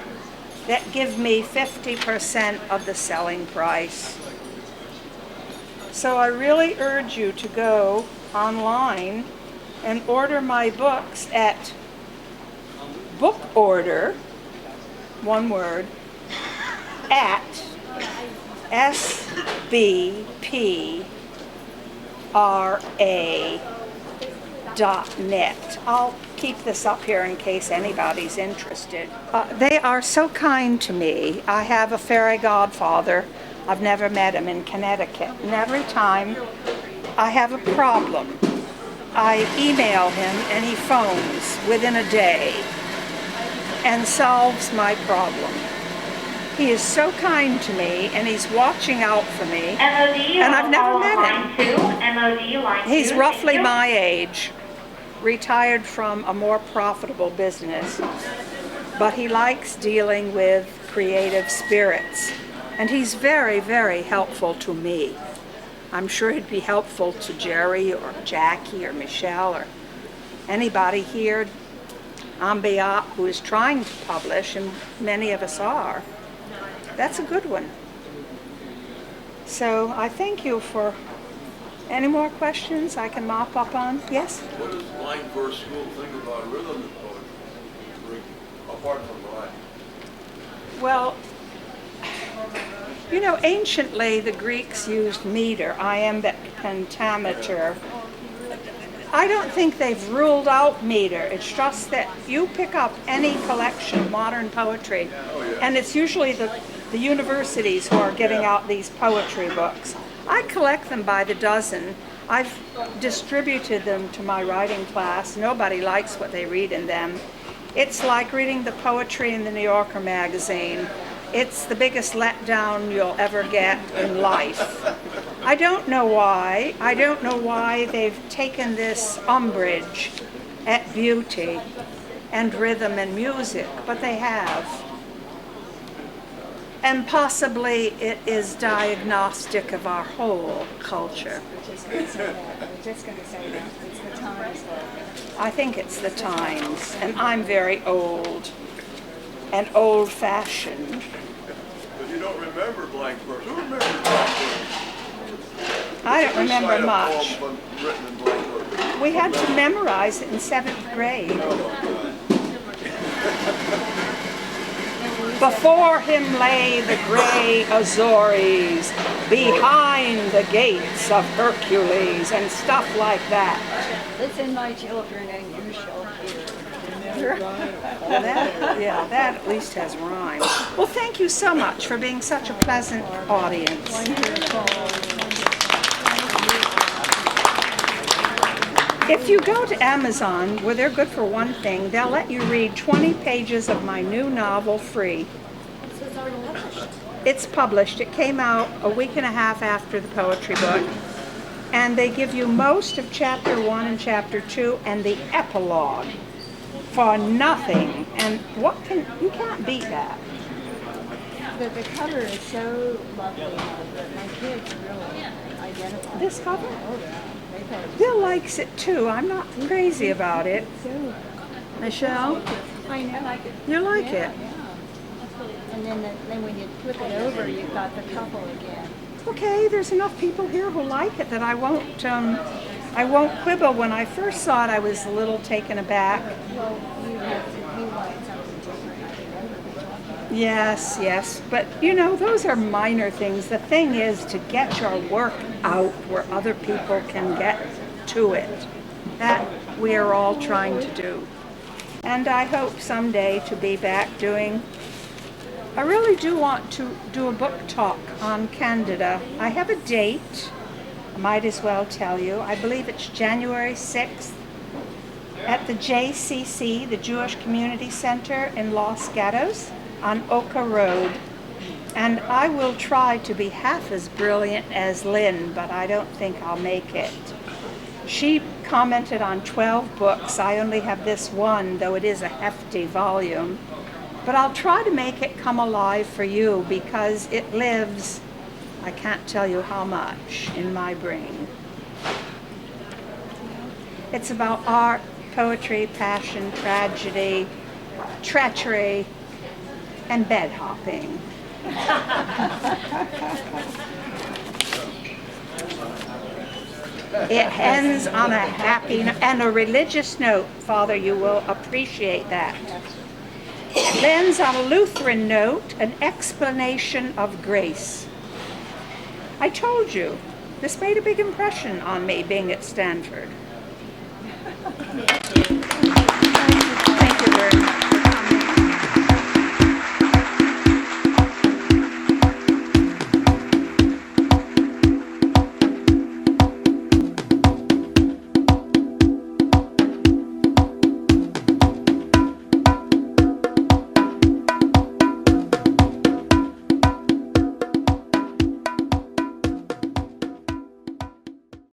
A: that give me 50% of the selling price. So I really urge you to go online and order my books at book order, one word, at SBPRA.net. I'll keep this up here in case anybody's interested. They are so kind to me. I have a fairy godfather. I've never met him in Connecticut. And every time I have a problem, I email him and he phones within a day and solves my problem. He is so kind to me, and he's watching out for me. And I've never met him. He's roughly my age, retired from a more profitable business, but he likes dealing with creative spirits. And he's very, very helpful to me. I'm sure he'd be helpful to Jerry or Jackie or Michelle or anybody here, Ambiat, who is trying to publish, and many of us are. That's a good one. So I thank you for any more questions I can mop up on. Yes?
E: What does blind verse school think about rhythm and poetry, apart from rhyme?
A: Well, you know, anciently the Greeks used meter, iambic pentameter. I don't think they've ruled out meter. It's just that you pick up any collection of modern poetry, and it's usually the universities who are getting out these poetry books. I collect them by the dozen. I've distributed them to my writing class. Nobody likes what they read in them. It's like reading the poetry in the New Yorker magazine. It's the biggest letdown you'll ever get in life. I don't know why. I don't know why they've taken this umbrage at beauty and rhythm and music, but they have. And possibly it is diagnostic of our whole culture.
C: We're just going to say that. We're just going to say that. It's the times.
A: I think it's the times, and I'm very old and old-fashioned.
E: But you don't remember blank verse. Who remembers blank verse?
A: I don't remember
E: Recite a
A: much.
E: poem written in blank verse.
A: We had to memorize it in 7th grade. Before him lay the gray Azores, behind the gates of Hercules, and stuff like that.
C: Listen, my children, and you shall hear.
A: Well, that at least has rhyme. Well, thank you so much for being such a pleasant audience. If you go to Amazon, where they're good for one thing, they'll let you read 20 pages of my new novel free. It's published. It came out a week and a half after the poetry book. And they give you most of chapter 1 and chapter 2 and the epilogue for nothing. And you can't beat that.
C: The cover is so lovely that my kids really identify.
A: This cover?
C: Oh, yeah.
A: Bill likes it too. I'm not crazy about it.
C: So,
A: Michelle,
C: I know.
A: you like
C: Yeah,
A: it?
C: yeah. And then when you flip it over, you've got the couple again.
A: Okay, there's enough people here who like it that I won't quibble. When I first saw it, I was a little taken aback.
C: Well, you like something different. I remember.
A: Yes, but you know, those are minor things. The thing is to get your work out where other people can get to it. That we are all trying to do. And I hope someday to be back doing, I really do want to do a book talk on Candida. I have a date, I might as well tell you. I believe it's January 6th at the JCC, the Jewish Community Center in Los Gatos on Oka Road. And I will try to be half as brilliant as Lynn, but I don't think I'll make it. She commented on 12 books. I only have this one, though it is a hefty volume. But I'll try to make it come alive for you because it lives, I can't tell you how much, in my brain. It's about art, poetry, passion, tragedy, treachery, and bed hopping. It ends on a happy and a religious note. Father, you will appreciate that. It ends on a Lutheran note, an explanation of grace. I told you, this made a big impression on me being at Stanford. very much.